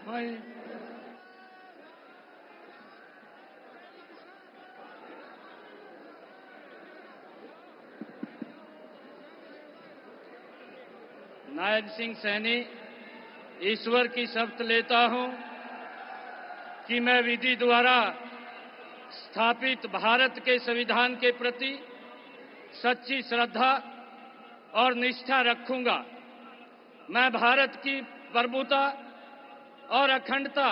मैं नायब सिंह सैनी ईश्वर की शपथ लेता हूं कि मैं विधि द्वारा स्थापित भारत के संविधान के प्रति सच्ची श्रद्धा और निष्ठा रखूंगा। मैं भारत की प्रभुता और अखंडता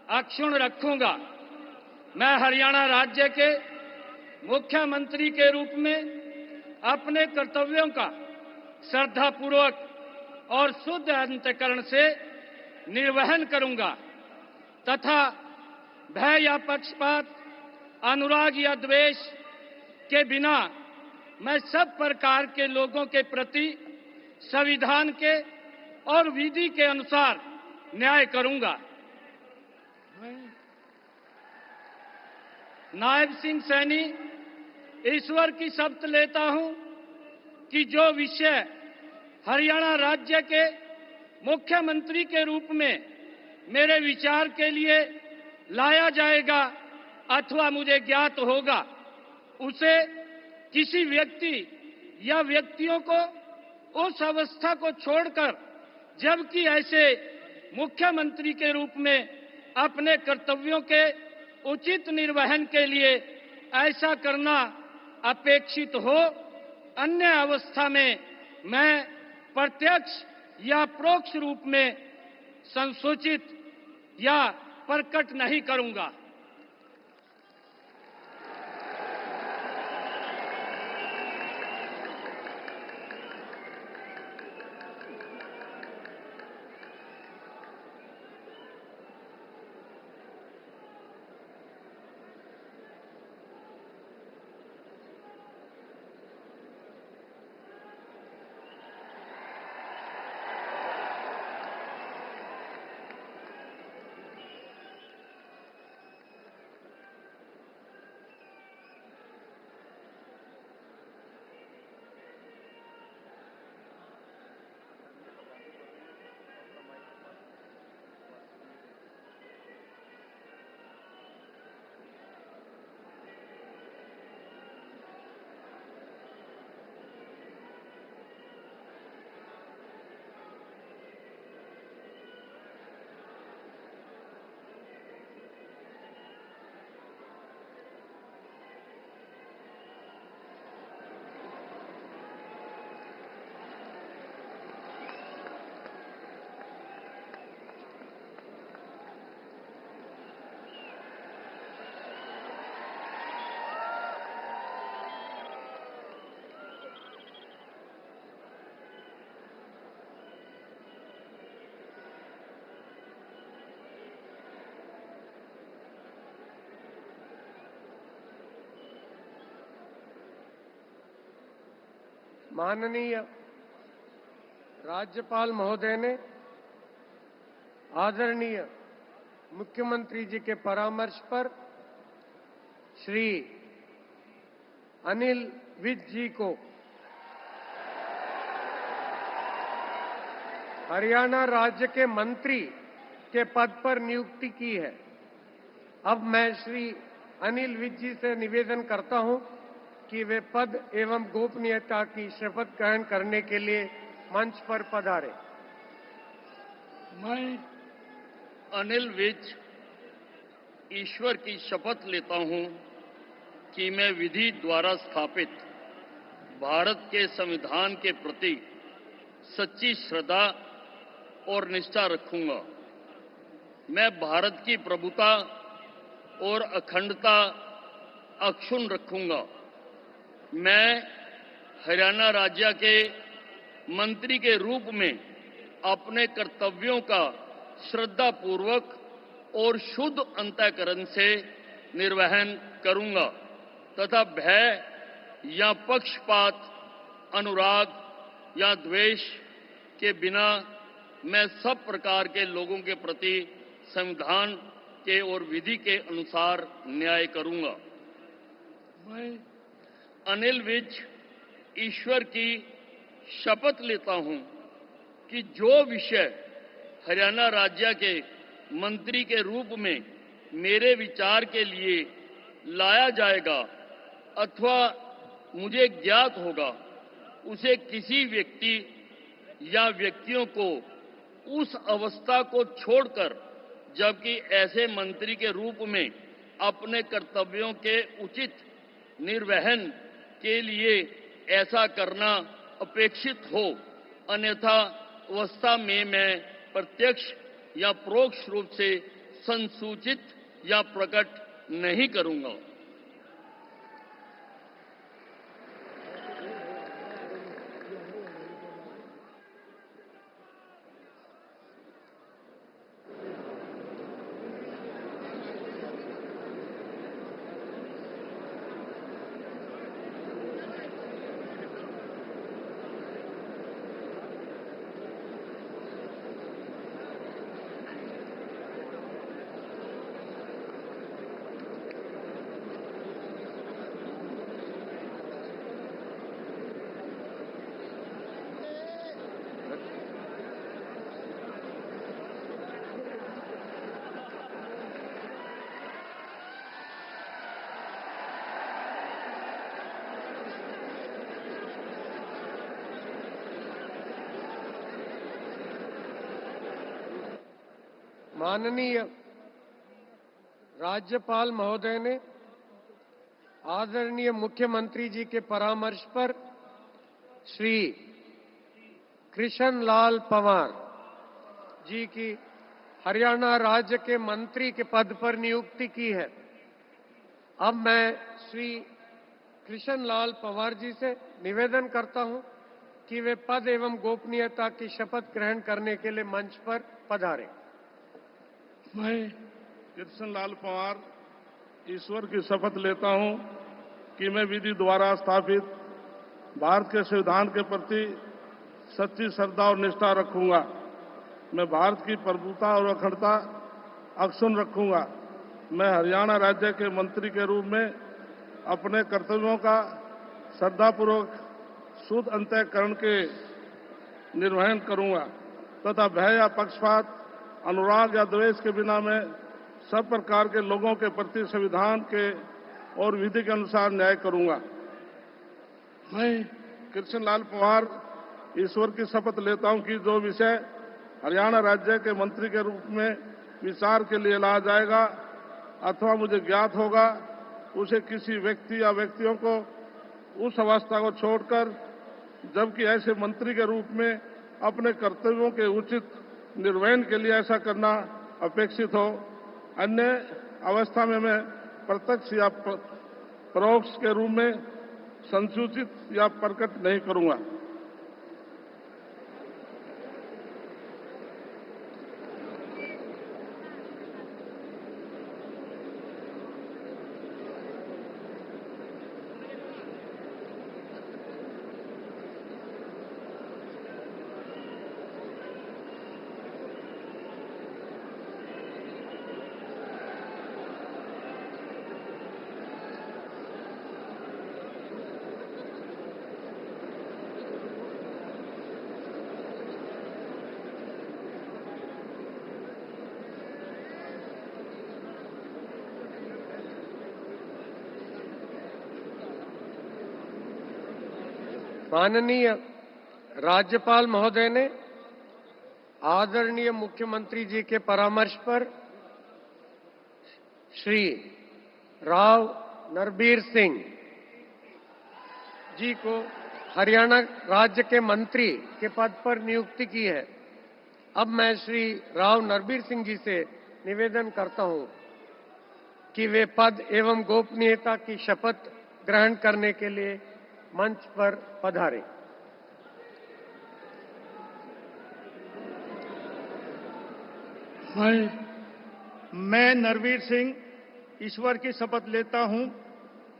अक्षुण्ण रखूंगा। मैं हरियाणा राज्य के मुख्यमंत्री के रूप में अपने कर्तव्यों का श्रद्धापूर्वक और शुद्ध अंतःकरण से निर्वहन करूंगा तथा भय या पक्षपात, अनुराग या द्वेष के बिना मैं सब प्रकार के लोगों के प्रति संविधान के और विधि के अनुसार न्याय करूंगा। नायब सिंह सैनी ईश्वर की शपथ लेता हूं कि जो विषय हरियाणा राज्य के मुख्यमंत्री के रूप में मेरे विचार के लिए लाया जाएगा अथवा मुझे ज्ञात होगा, उसे किसी व्यक्ति या व्यक्तियों को उस अवस्था को छोड़कर, जबकि ऐसे मुख्यमंत्री के रूप में अपने कर्तव्यों के उचित निर्वहन के लिए ऐसा करना अपेक्षित हो, अन्य अवस्था में मैं प्रत्यक्ष या परोक्ष रूप में संसूचित या प्रकट नहीं करूंगा। माननीय राज्यपाल महोदय ने आदरणीय मुख्यमंत्री जी के परामर्श पर श्री अनिल विज जी को हरियाणा राज्य के मंत्री के पद पर नियुक्ति की है। अब मैं श्री अनिल विज जी से निवेदन करता हूं कि वे पद एवं गोपनीयता की शपथ ग्रहण करने के लिए मंच पर पधारे। मैं अनिल विज ईश्वर की शपथ लेता हूं कि मैं विधि द्वारा स्थापित भारत के संविधान के प्रति सच्ची श्रद्धा और निष्ठा रखूंगा। मैं भारत की प्रभुता और अखंडता अक्षुण्ण रखूंगा। मैं हरियाणा राज्य के मंत्री के रूप में अपने कर्तव्यों का श्रद्धापूर्वक और शुद्ध अंतःकरण से निर्वहन करूंगा तथा भय या पक्षपात, अनुराग या द्वेष के बिना मैं सब प्रकार के लोगों के प्रति संविधान के और विधि के अनुसार न्याय करूंगा। मैं अनिल विज ईश्वर की शपथ लेता हूं कि जो विषय हरियाणा राज्य के मंत्री के रूप में मेरे विचार के लिए लाया जाएगा अथवा मुझे ज्ञात होगा, उसे किसी व्यक्ति या व्यक्तियों को उस अवस्था को छोड़कर, जबकि ऐसे मंत्री के रूप में अपने कर्तव्यों के उचित निर्वहन के लिए ऐसा करना अपेक्षित हो, अन्यथा अवस्था में मैं प्रत्यक्ष या परोक्ष रूप से संसूचित या प्रकट नहीं करूंगा। माननीय राज्यपाल महोदय ने आदरणीय मुख्यमंत्री जी के परामर्श पर श्री कृष्ण लाल पंवार जी की हरियाणा राज्य के मंत्री के पद पर नियुक्ति की है। अब मैं श्री कृष्ण लाल पंवार जी से निवेदन करता हूं कि वे पद एवं गोपनीयता की शपथ ग्रहण करने के लिए मंच पर पधारें। मैं कृष्ण लाल पंवार ईश्वर की शपथ लेता हूं कि मैं विधि द्वारा स्थापित भारत के संविधान के प्रति सच्ची श्रद्धा और निष्ठा रखूंगा। मैं भारत की प्रभुता और अखंडता अक्षुण्ण रखूंगा। मैं हरियाणा राज्य के मंत्री के रूप में अपने कर्तव्यों का श्रद्धापूर्वक शुद्ध अंतःकरण के निर्वहन करूंगा तथा भय या पक्षपात, अनुराग या द्वेष के बिना मैं सब प्रकार के लोगों के प्रति संविधान के और विधि के अनुसार न्याय करूंगा। मैं कृष्ण लाल पंवार ईश्वर की शपथ लेता हूं कि जो विषय हरियाणा राज्य के मंत्री के रूप में विचार के लिए लाया जाएगा अथवा मुझे ज्ञात होगा, उसे किसी व्यक्ति या व्यक्तियों को उस अवस्था को छोड़कर, जबकि ऐसे मंत्री के रूप में अपने कर्तव्यों के उचित निर्वहन के लिए ऐसा करना अपेक्षित हो, अन्य अवस्था में मैं प्रत्यक्ष या परोक्ष के रूप में संसूचित या प्रकट नहीं करूंगा। माननीय राज्यपाल महोदय ने आदरणीय मुख्यमंत्री जी के परामर्श पर श्री राव नरबीर सिंह जी को हरियाणा राज्य के मंत्री के पद पर नियुक्ति की है। अब मैं श्री राव नरबीर सिंह जी से निवेदन करता हूं कि वे पद एवं गोपनीयता की शपथ ग्रहण करने के लिए मंच पर पधारें। मैं नरवीर सिंह ईश्वर की शपथ लेता हूं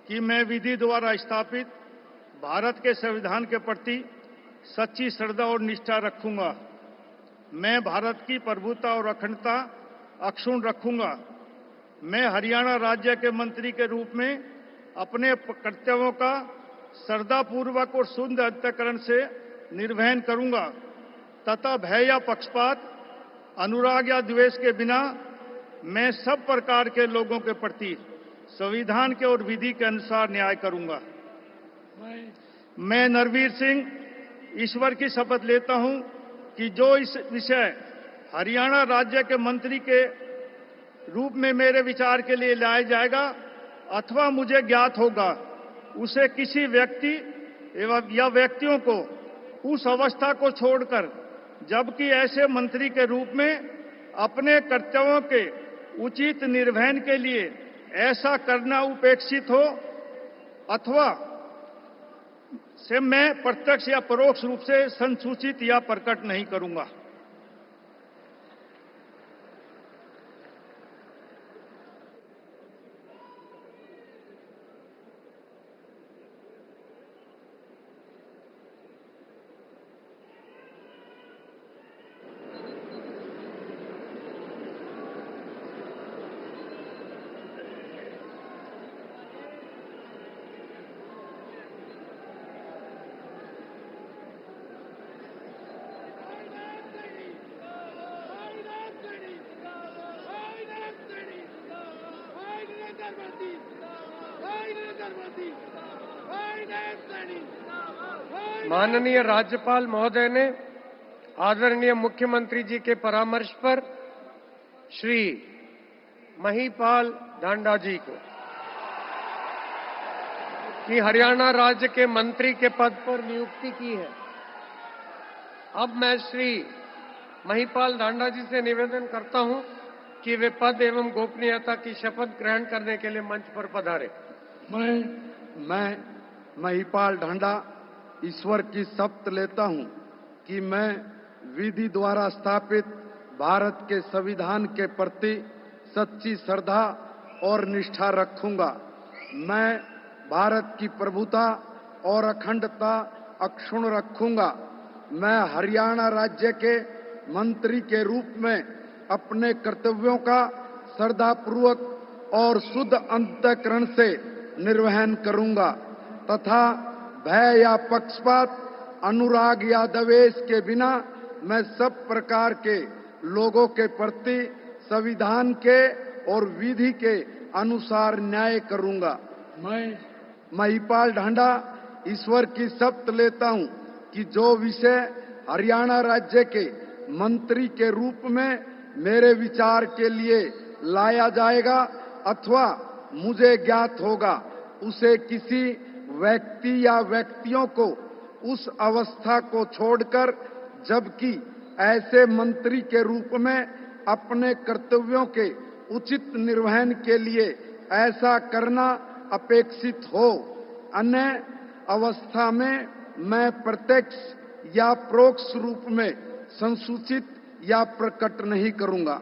कि मैं विधि द्वारा स्थापित भारत के संविधान के प्रति सच्ची श्रद्धा और निष्ठा रखूंगा। मैं भारत की प्रभुता और अखंडता अक्षुण्ण रखूंगा। मैं हरियाणा राज्य के मंत्री के रूप में अपने कर्तव्यों का श्रद्धापूर्वक और शुद्ध अंतःकरण से निर्वहन करूंगा तथा भय या पक्षपात, अनुराग या द्वेष के बिना मैं सब प्रकार के लोगों के प्रति संविधान के और विधि के अनुसार न्याय करूंगा। मैं नरवीर सिंह ईश्वर की शपथ लेता हूं कि जो इस विषय हरियाणा राज्य के मंत्री के रूप में मेरे विचार के लिए लाया जाएगा अथवा मुझे ज्ञात होगा, उसे किसी व्यक्ति एवं या व्यक्तियों को उस अवस्था को छोड़कर जबकि ऐसे मंत्री के रूप में अपने कर्तव्यों के उचित निर्वहन के लिए ऐसा करना उपेक्षित हो अथवा से मैं प्रत्यक्ष या परोक्ष रूप से संसूचित या प्रकट नहीं करूंगा। माननीय राज्यपाल महोदय ने आदरणीय मुख्यमंत्री जी के परामर्श पर श्री महिपाल ढांडा जी को कि हरियाणा राज्य के मंत्री के पद पर नियुक्ति की है। अब मैं श्री महिपाल ढांडा जी से निवेदन करता हूं कि वे पद एवं गोपनीयता की शपथ ग्रहण करने के लिए मंच पर पधारे। मैं महिपाल ढांडा ईश्वर की शपथ लेता हूं कि मैं विधि द्वारा स्थापित भारत के संविधान के प्रति सच्ची श्रद्धा और निष्ठा रखूंगा। मैं भारत की प्रभुता और अखंडता अक्षुण्ण रखूंगा। मैं हरियाणा राज्य के मंत्री के रूप में अपने कर्तव्यों का श्रद्धापूर्वक और शुद्ध अंतःकरण से निर्वहन करूंगा तथा भय या पक्षपात, अनुराग या द्वेष के बिना मैं सब प्रकार के लोगों के प्रति संविधान के और विधि के अनुसार न्याय करूंगा। मैं महिपाल ढांडा ईश्वर की शपथ लेता हूं कि जो विषय हरियाणा राज्य के मंत्री के रूप में मेरे विचार के लिए लाया जाएगा अथवा मुझे ज्ञात होगा, उसे किसी व्यक्ति या व्यक्तियों को उस अवस्था को छोड़कर जबकि ऐसे मंत्री के रूप में अपने कर्तव्यों के उचित निर्वहन के लिए ऐसा करना अपेक्षित हो, अन्य अवस्था में मैं प्रत्यक्ष या परोक्ष रूप में संसूचित या प्रकट नहीं करूंगा।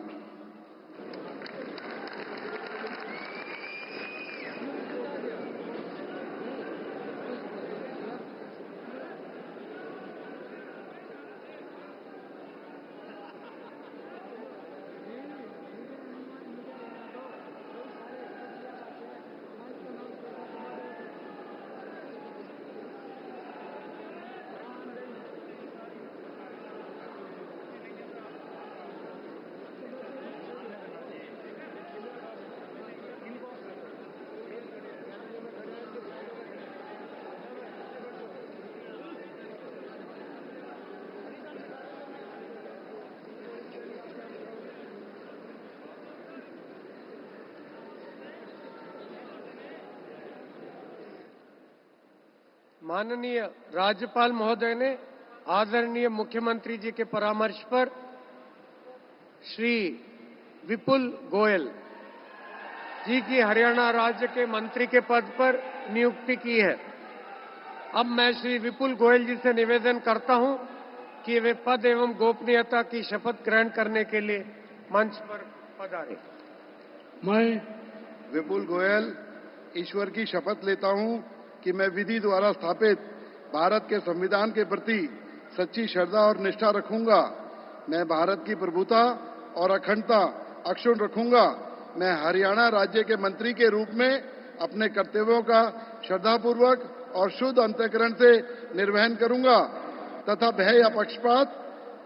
माननीय राज्यपाल महोदय ने आदरणीय मुख्यमंत्री जी के परामर्श पर श्री विपुल गोयल जी की हरियाणा राज्य के मंत्री के पद पर नियुक्ति की है। अब मैं श्री विपुल गोयल जी से निवेदन करता हूं कि वे पद एवं गोपनीयता की शपथ ग्रहण करने के लिए मंच पर पधारें। मैं विपुल गोयल ईश्वर की शपथ लेता हूं कि मैं विधि द्वारा स्थापित भारत के संविधान के प्रति सच्ची श्रद्धा और निष्ठा रखूंगा। मैं भारत की प्रभुता और अखंडता अक्षुण्ण रखूंगा। मैं हरियाणा राज्य के मंत्री के रूप में अपने कर्तव्यों का श्रद्धापूर्वक और शुद्ध अंतःकरण से निर्वहन करूंगा तथा भय या पक्षपात,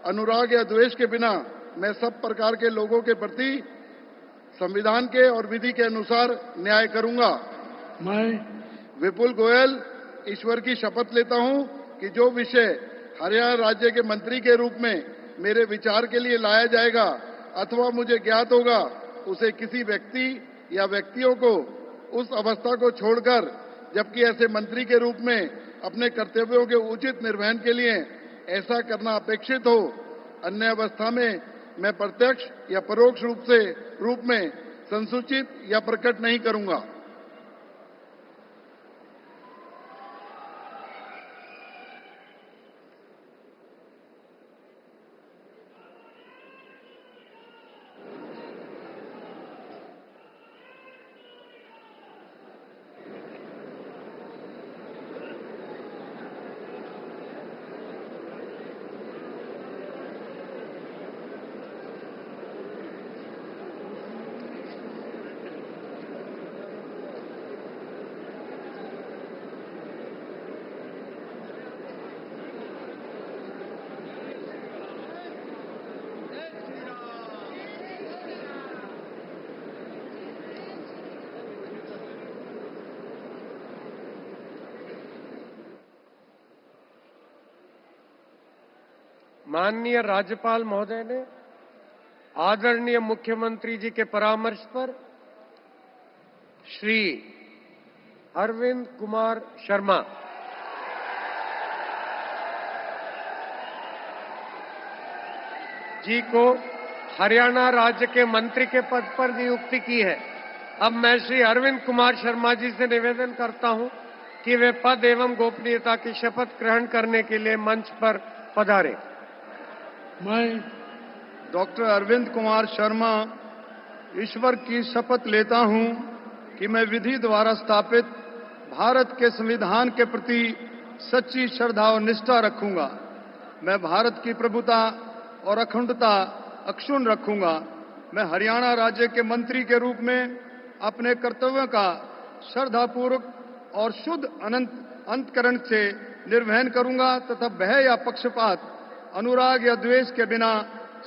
अनुराग या द्वेष के बिना मैं सब प्रकार के लोगों के प्रति संविधान के और विधि के अनुसार न्याय करूंगा। मैं विपुल गोयल ईश्वर की शपथ लेता हूं कि जो विषय हरियाणा राज्य के मंत्री के रूप में मेरे विचार के लिए लाया जाएगा अथवा मुझे ज्ञात होगा, उसे किसी व्यक्ति या व्यक्तियों को उस अवस्था को छोड़कर, जबकि ऐसे मंत्री के रूप में अपने कर्तव्यों के उचित निर्वहन के लिए ऐसा करना अपेक्षित हो, अन्य अवस्था में मैं प्रत्यक्ष या परोक्ष रूप में संसूचित या प्रकट नहीं करूंगा। माननीय राज्यपाल महोदय ने आदरणीय मुख्यमंत्री जी के परामर्श पर श्री अरविंद कुमार शर्मा जी को हरियाणा राज्य के मंत्री के पद पर नियुक्ति की है। अब मैं श्री अरविंद कुमार शर्मा जी से निवेदन करता हूं कि वे पद एवं गोपनीयता की शपथ ग्रहण करने के लिए मंच पर पधारें। मैं डॉक्टर अरविंद कुमार शर्मा ईश्वर की शपथ लेता हूं कि मैं विधि द्वारा स्थापित भारत के संविधान के प्रति सच्ची श्रद्धा और निष्ठा रखूंगा। मैं भारत की प्रभुता और अखंडता अक्षुण्ण रखूंगा। मैं हरियाणा राज्य के मंत्री के रूप में अपने कर्तव्यों का श्रद्धापूर्वक और शुद्ध अंतकरण से निर्वहन करूंगा तथा भय या पक्षपात, अनुराग या द्वेष के बिना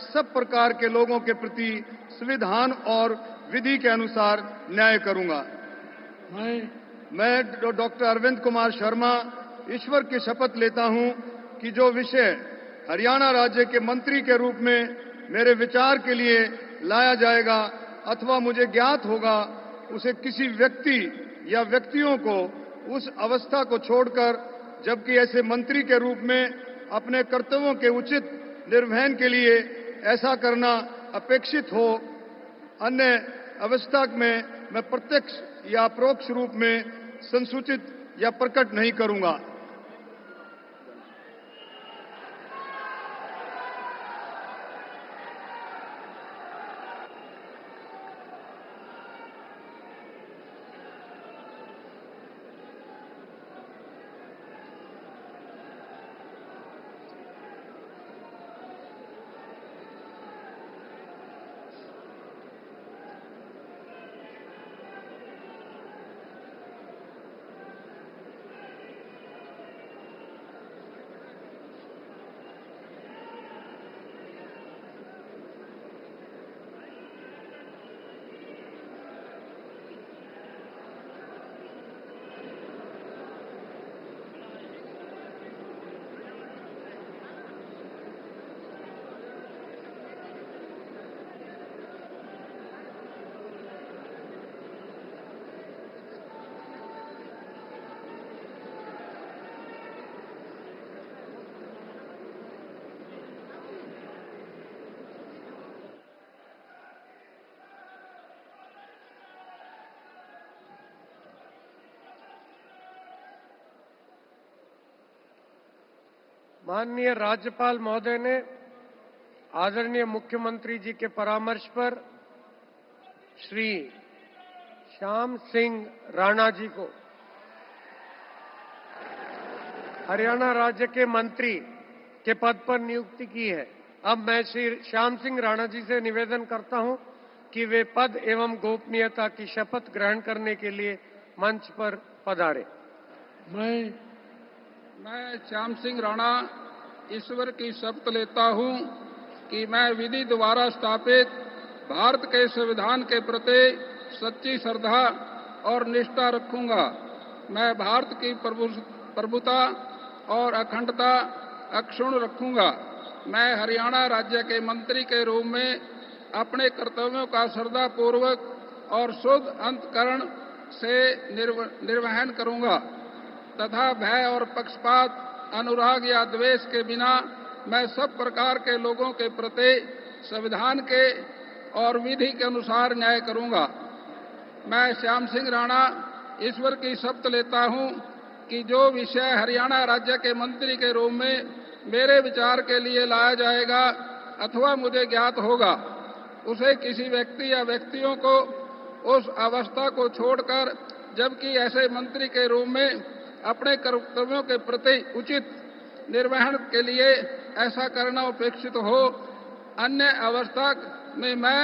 सब प्रकार के लोगों के प्रति संविधान और विधि के अनुसार न्याय करूंगा। मैं डॉक्टर अरविंद कुमार शर्मा ईश्वर की शपथ लेता हूं कि जो विषय हरियाणा राज्य के मंत्री के रूप में मेरे विचार के लिए लाया जाएगा अथवा मुझे ज्ञात होगा, उसे किसी व्यक्ति या व्यक्तियों को उस अवस्था को छोड़कर, जबकि ऐसे मंत्री के रूप में अपने कर्तव्यों के उचित निर्वहन के लिए ऐसा करना अपेक्षित हो, अन्य अवस्था में मैं प्रत्यक्ष या परोक्ष रूप में संसूचित या प्रकट नहीं करूंगा। माननीय राज्यपाल महोदय ने आदरणीय मुख्यमंत्री जी के परामर्श पर श्री श्याम सिंह राणा जी को हरियाणा राज्य के मंत्री के पद पर नियुक्ति की है। अब मैं श्री श्याम सिंह राणा जी से निवेदन करता हूं कि वे पद एवं गोपनीयता की शपथ ग्रहण करने के लिए मंच पर पधारे। मैं श्याम सिंह राणा ईश्वर की शपथ लेता हूं कि मैं विधि द्वारा स्थापित भारत के संविधान के प्रति सच्ची श्रद्धा और निष्ठा रखूंगा। मैं भारत की प्रभुता और अखंडता अक्षुण्ण रखूंगा। मैं हरियाणा राज्य के मंत्री के रूप में अपने कर्तव्यों का श्रद्धापूर्वक और शुद्ध अंतःकरण से निर्वहन करूंगा तथा भय और पक्षपात, अनुराग या द्वेष के बिना मैं सब प्रकार के लोगों के प्रति संविधान के और विधि के अनुसार न्याय करूंगा। मैं श्याम सिंह राणा ईश्वर की शपथ लेता हूं कि जो विषय हरियाणा राज्य के मंत्री के रूप में मेरे विचार के लिए लाया जाएगा अथवा मुझे ज्ञात होगा, उसे किसी व्यक्ति या व्यक्तियों को उस अवस्था को छोड़कर, जबकि ऐसे मंत्री के रूप में अपने कर्तव्यों के प्रति उचित निर्वहन के लिए ऐसा करना अपेक्षित हो, अन्य अवस्था में मैं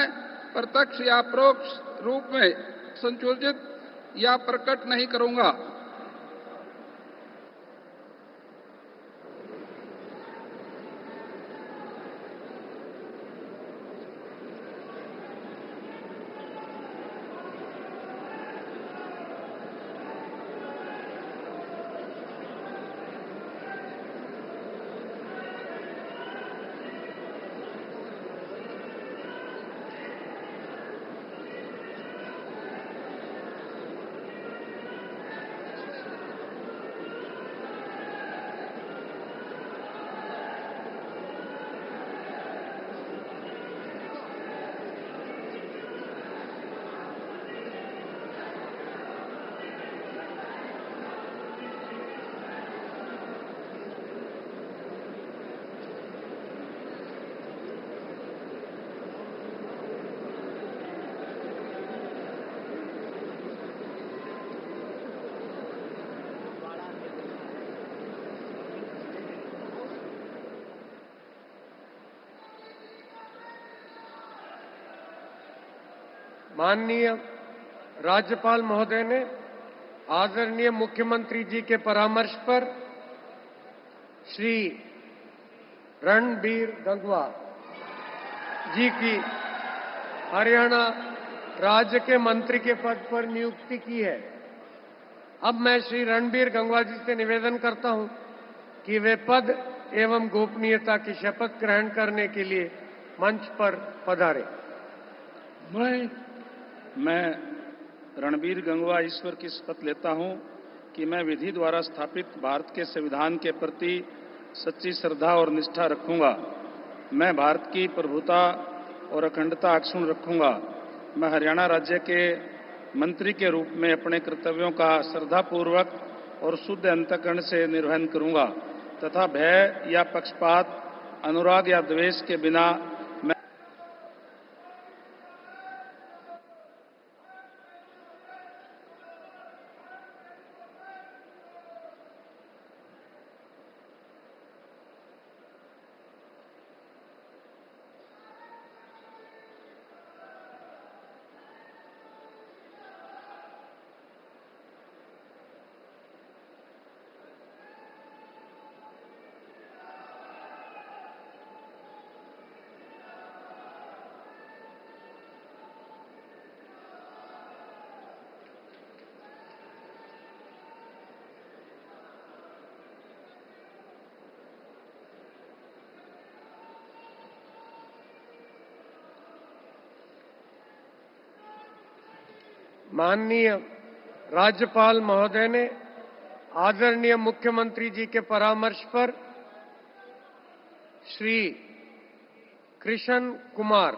प्रत्यक्ष या परोक्ष रूप में संशोधित या प्रकट नहीं करूंगा। माननीय राज्यपाल महोदय ने आदरणीय मुख्यमंत्री जी के परामर्श पर श्री रणबीर गंगवा जी की हरियाणा राज्य के मंत्री के पद पर नियुक्ति की है। अब मैं श्री रणबीर गंगवा जी से निवेदन करता हूं कि वे पद एवं गोपनीयता की शपथ ग्रहण करने के लिए मंच पर पधारें। मैं रणबीर गंगवा ईश्वर की शपथ लेता हूं कि मैं विधि द्वारा स्थापित भारत के संविधान के प्रति सच्ची श्रद्धा और निष्ठा रखूंगा। मैं भारत की प्रभुता और अखंडता अक्षुण्ण रखूंगा। मैं हरियाणा राज्य के मंत्री के रूप में अपने कर्तव्यों का श्रद्धापूर्वक और शुद्ध अंतःकरण से निर्वहन करूंगा तथा भय या पक्षपात, अनुराग या द्वेष के बिना माननीय राज्यपाल महोदय ने आदरणीय मुख्यमंत्री जी के परामर्श पर श्री कृष्ण कुमार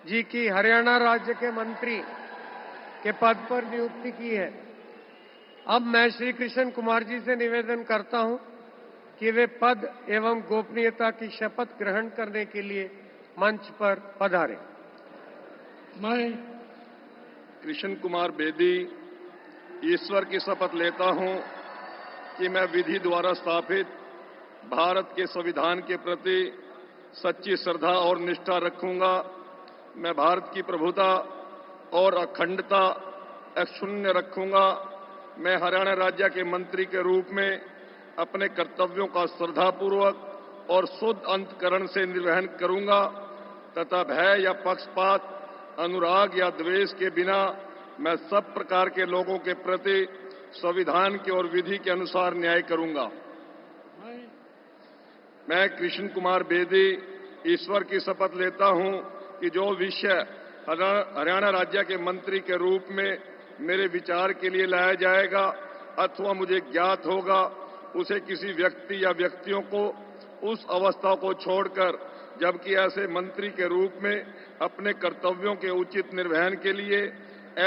जी की हरियाणा राज्य के मंत्री के पद पर नियुक्ति की है। अब मैं श्री कृष्ण कुमार जी से निवेदन करता हूं कि वे पद एवं गोपनीयता की शपथ ग्रहण करने के लिए मंच पर पधारें। मैं कृष्ण कुमार बेदी ईश्वर की शपथ लेता हूं कि मैं विधि द्वारा स्थापित भारत के संविधान के प्रति सच्ची श्रद्धा और निष्ठा रखूंगा। मैं भारत की प्रभुता और अखंडता अक्षुण्ण रखूंगा। मैं हरियाणा राज्य के मंत्री के रूप में अपने कर्तव्यों का श्रद्धापूर्वक और शुद्ध अंतकरण से निर्वहन करूंगा तथा भय या पक्षपात, अनुराग या द्वेष के बिना मैं सब प्रकार के लोगों के प्रति संविधान के और विधि के अनुसार न्याय करूंगा। मैं कृष्ण कुमार बेदी ईश्वर की शपथ लेता हूं कि जो विषय हरियाणा राज्य के मंत्री के रूप में मेरे विचार के लिए लाया जाएगा अथवा मुझे ज्ञात होगा, उसे किसी व्यक्ति या व्यक्तियों को उस अवस्था को छोड़कर, जबकि ऐसे मंत्री के रूप में अपने कर्तव्यों के उचित निर्वहन के लिए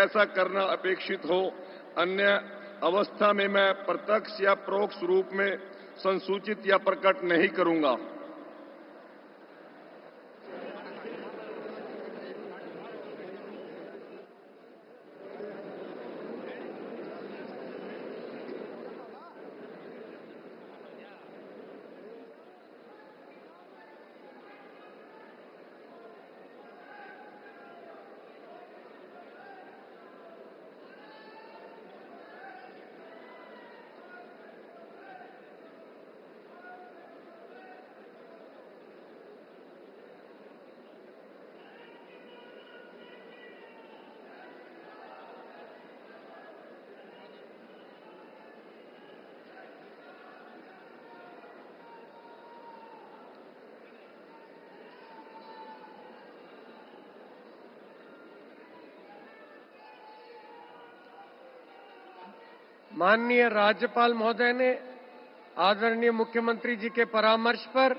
ऐसा करना अपेक्षित हो, अन्य अवस्था में मैं प्रत्यक्ष या परोक्ष रूप में संसूचित या प्रकट नहीं करूंगा। माननीय राज्यपाल महोदय ने आदरणीय मुख्यमंत्री जी के परामर्श पर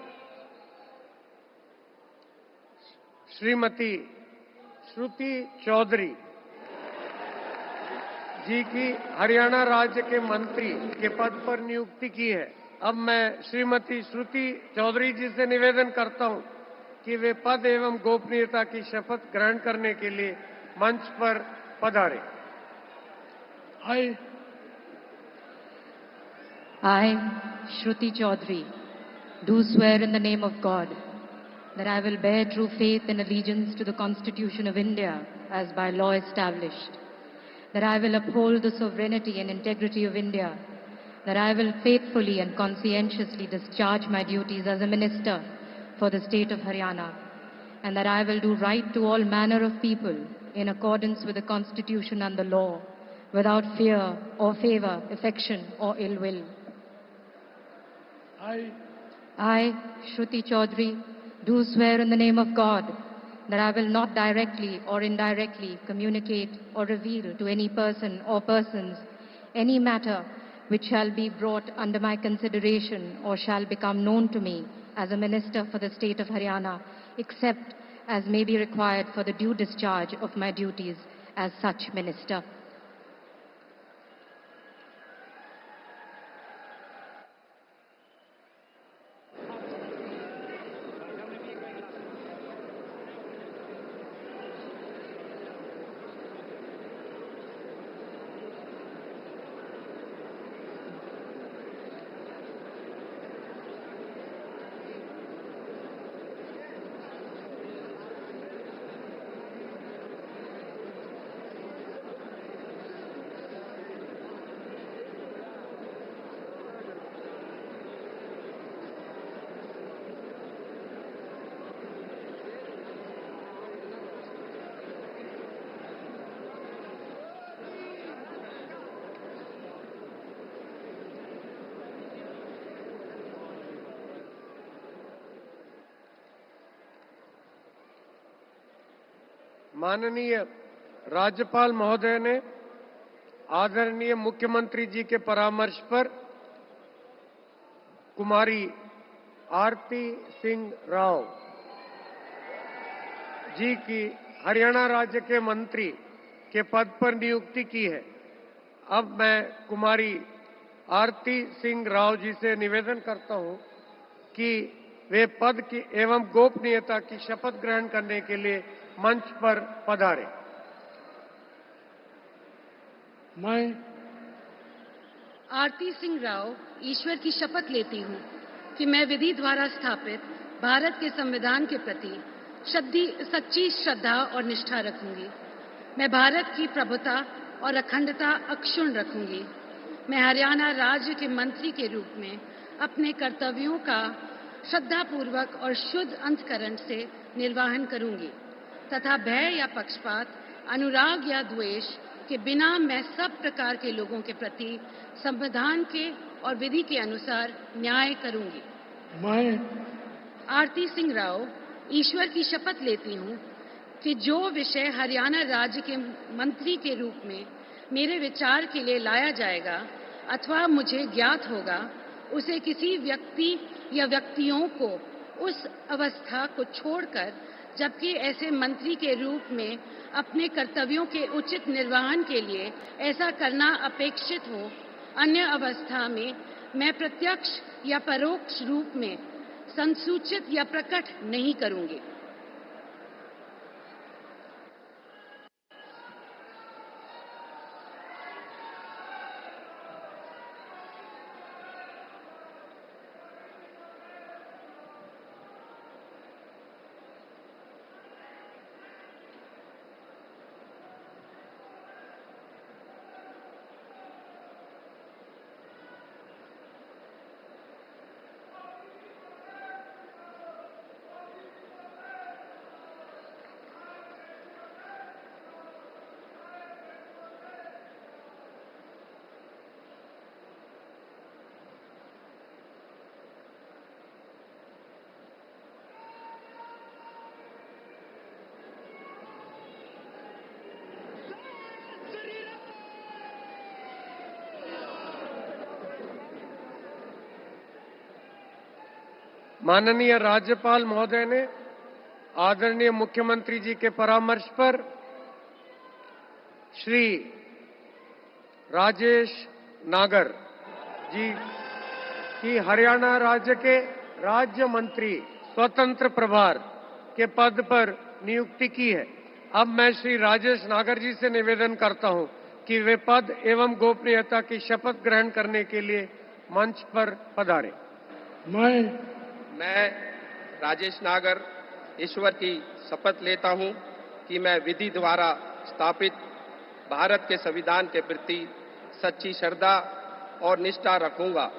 श्रीमती श्रुति चौधरी जी की हरियाणा राज्य के मंत्री के पद पर नियुक्ति की है। अब मैं श्रीमती श्रुति चौधरी जी से निवेदन करता हूं कि वे पद एवं गोपनीयता की शपथ ग्रहण करने के लिए मंच पर पधारें। I, Shruti Chaudhary, do swear in the name of God that I will bear true faith and allegiance to the Constitution of India as by law established, that I will uphold the sovereignty and integrity of India, that I will faithfully and conscientiously discharge my duties as a minister for the state of Haryana, and that I will do right to all manner of people in accordance with the Constitution and the law, without fear or favor, affection or ill will. I, Shruti Chaudhary, do swear in the name of God that I will not directly or indirectly communicate or reveal to any person or persons any matter which shall be brought under my consideration or shall become known to me as a minister for the state of Haryana, except as may be required for the due discharge of my duties as such minister. माननीय राज्यपाल महोदय ने आदरणीय मुख्यमंत्री जी के परामर्श पर कुमारी आरती सिंह राव जी की हरियाणा राज्य के मंत्री के पद पर नियुक्ति की है। अब मैं कुमारी आरती सिंह राव जी से निवेदन करता हूं कि वे पद की एवं गोपनीयता की शपथ ग्रहण करने के लिए मंच पर पधारें। मैं आरती सिंह राव ईश्वर की शपथ लेती हूं कि मैं विधि द्वारा स्थापित भारत के संविधान के प्रति सच्ची श्रद्धा और निष्ठा रखूंगी। मैं भारत की प्रभुता और अखंडता अक्षुण्ण रखूंगी। मैं हरियाणा राज्य के मंत्री के रूप में अपने कर्तव्यों का श्रद्धापूर्वक और शुद्ध अंतःकरण से निर्वहन करूंगी तथा भय या पक्षपात, अनुराग या द्वेष के बिना मैं सब प्रकार के लोगों के प्रति संविधान के और विधि के अनुसार न्याय करूंगी। मैं आरती सिंह राव ईश्वर की शपथ लेती हूं कि जो विषय हरियाणा राज्य के मंत्री के रूप में मेरे विचार के लिए लाया जाएगा अथवा मुझे ज्ञात होगा, उसे किसी व्यक्ति या व्यक्तियों को उस अवस्था को छोड़कर, जबकि ऐसे मंत्री के रूप में अपने कर्तव्यों के उचित निर्वहन के लिए ऐसा करना अपेक्षित हो, अन्य अवस्था में मैं प्रत्यक्ष या परोक्ष रूप में संसूचित या प्रकट नहीं करूंगी। माननीय राज्यपाल महोदय ने आदरणीय मुख्यमंत्री जी के परामर्श पर श्री राजेश नागर जी की हरियाणा राज्य के राज्य मंत्री स्वतंत्र प्रभार के पद पर नियुक्ति की है। अब मैं श्री राजेश नागर जी से निवेदन करता हूं कि वे पद एवं गोपनीयता की शपथ ग्रहण करने के लिए मंच पर पधारें। मैं राजेश नागर ईश्वर की शपथ लेता हूं कि मैं विधि द्वारा स्थापित भारत के संविधान के प्रति सच्ची श्रद्धा और निष्ठा रखूंगा।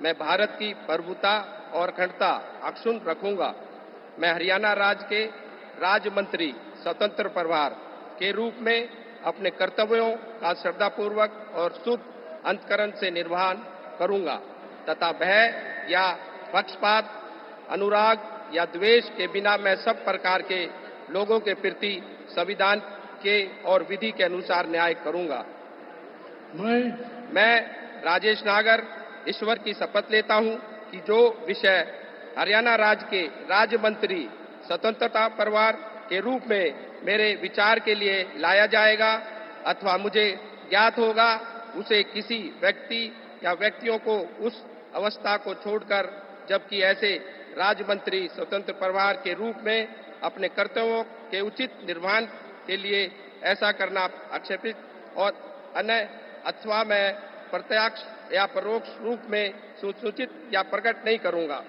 मैं भारत की प्रभुता और अखंडता अक्षुण्ण रखूंगा। मैं हरियाणा राज्य के राज्य मंत्री स्वतंत्र प्रभार के रूप में अपने कर्तव्यों का श्रद्धापूर्वक और शुद्ध अंतःकरण से निर्वहन करूंगा तथा भय या पक्षपात, अनुराग या द्वेष के बिना मैं सब प्रकार के लोगों के प्रति संविधान के और विधि के अनुसार न्याय करूंगा। मैं राजेश नागर ईश्वर की शपथ लेता हूं कि जो विषय हरियाणा राज्य के राज्य मंत्री स्वतंत्रता परिवार के रूप में मेरे विचार के लिए लाया जाएगा अथवा मुझे ज्ञात होगा, उसे किसी व्यक्ति या व्यक्तियों को उस अवस्था को छोड़कर, जबकि ऐसे राज्य मंत्री स्वतंत्र परिवार के रूप में अपने कर्तव्यों के उचित निर्वहन के लिए ऐसा करना आक्षेपित और अन्य अथवा मैं प्रत्यक्ष या परोक्ष रूप में सूचित या प्रकट नहीं करूंगा।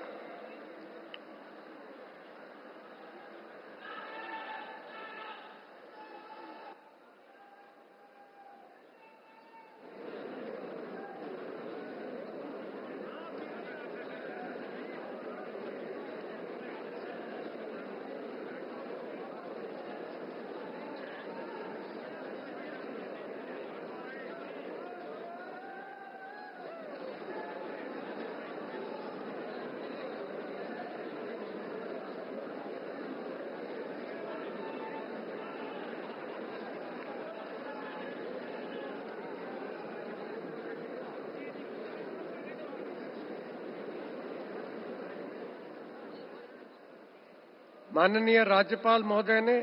माननीय राज्यपाल महोदय ने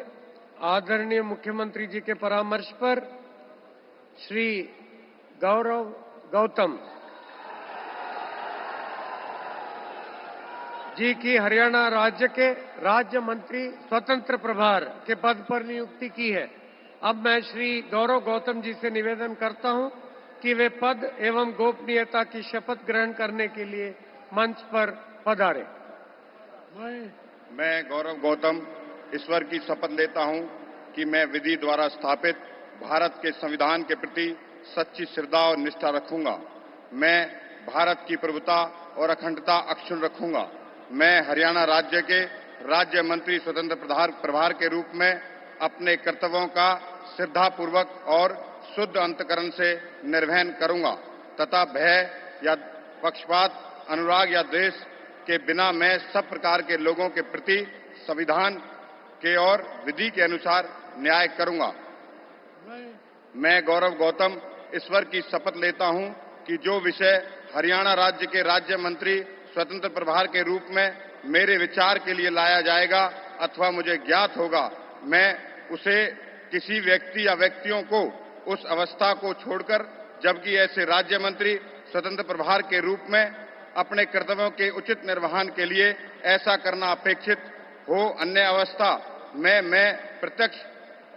आदरणीय मुख्यमंत्री जी के परामर्श पर श्री गौरव गौतम जी की हरियाणा राज्य के राज्य मंत्री स्वतंत्र प्रभार के पद पर नियुक्ति की है। अब मैं श्री गौरव गौतम जी से निवेदन करता हूं कि वे पद एवं गोपनीयता की शपथ ग्रहण करने के लिए मंच पर पधारें। मैं गौरव गौतम ईश्वर की शपथ लेता हूं कि मैं विधि द्वारा स्थापित भारत के संविधान के प्रति सच्ची श्रद्धा और निष्ठा रखूंगा। मैं भारत की प्रभुता और अखंडता अक्षुण्ण रखूंगा। मैं हरियाणा राज्य के राज्य मंत्री स्वतंत्र प्रभार के रूप में अपने कर्तव्यों का श्रद्धापूर्वक और शुद्ध अंतःकरण से निर्वहन करूंगा तथा भय या पक्षपात, अनुराग या द्वेष के बिना मैं सब प्रकार के लोगों के प्रति संविधान के और विधि के अनुसार न्याय करूंगा। मैं गौरव गौतम ईश्वर की शपथ लेता हूं कि जो विषय हरियाणा राज्य के राज्य मंत्री स्वतंत्र प्रभार के रूप में मेरे विचार के लिए लाया जाएगा अथवा मुझे ज्ञात होगा, मैं उसे किसी व्यक्ति या व्यक्तियों को उस अवस्था को छोड़कर, जबकि ऐसे राज्य मंत्री स्वतंत्र प्रभार के रूप में अपने कर्तव्यों के उचित निर्वहन के लिए ऐसा करना अपेक्षित हो, अन्य अवस्था में मैं प्रत्यक्ष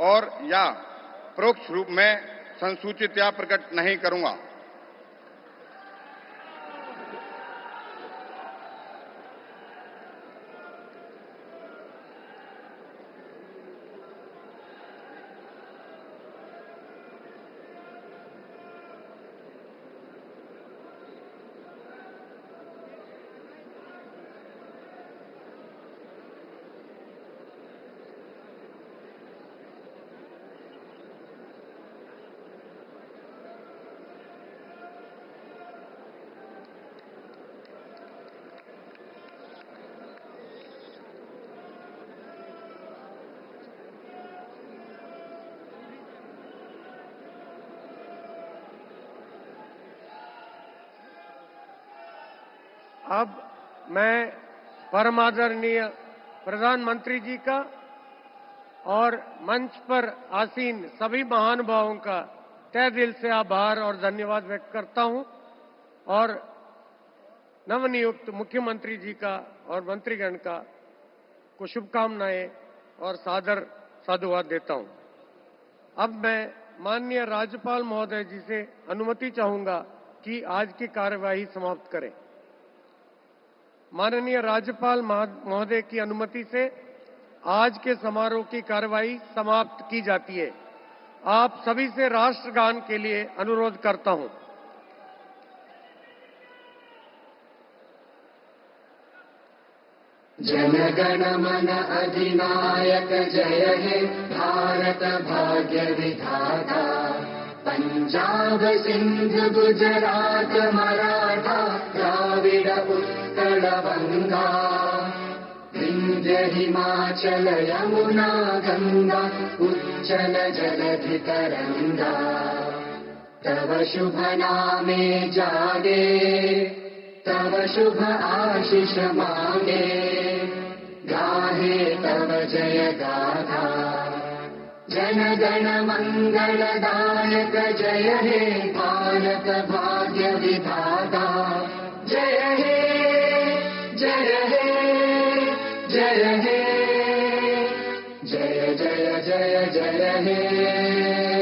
और या परोक्ष रूप में संसूचित या प्रकट नहीं करूंगा। अब मैं परम आदरणीय प्रधानमंत्री जी का और मंच पर आसीन सभी महानुभावों का तहे दिल से आभार और धन्यवाद व्यक्त करता हूं और नवनियुक्त मुख्यमंत्री जी का और मंत्रीगण का को शुभकामनाएं और सादर साधुवाद देता हूं। अब मैं माननीय राज्यपाल महोदय जी से अनुमति चाहूंगा कि आज की कार्यवाही समाप्त करें। माननीय राज्यपाल महोदय की अनुमति से आज के समारोह की कार्यवाही समाप्त की जाती है। आप सभी से राष्ट्रगान के लिए अनुरोध करता हूं। जनगण मन अधिनायक जय हे भारत भाग्य विधाता, पंजाब सिंध गुजरात मराठा द्राविड उत्कल गंगा, विंध्य हिमाचल यमुना गंगा उच्चल जलधि तरंगा, तव शुभ नामे जागे तव शुभ आशीष मांगे, गाहे तव जय गाथा। जन गण मंगलदायक जय हे भारत भाग्य विधाता, जय हे जय हे जय हे जय जय जय जय हे।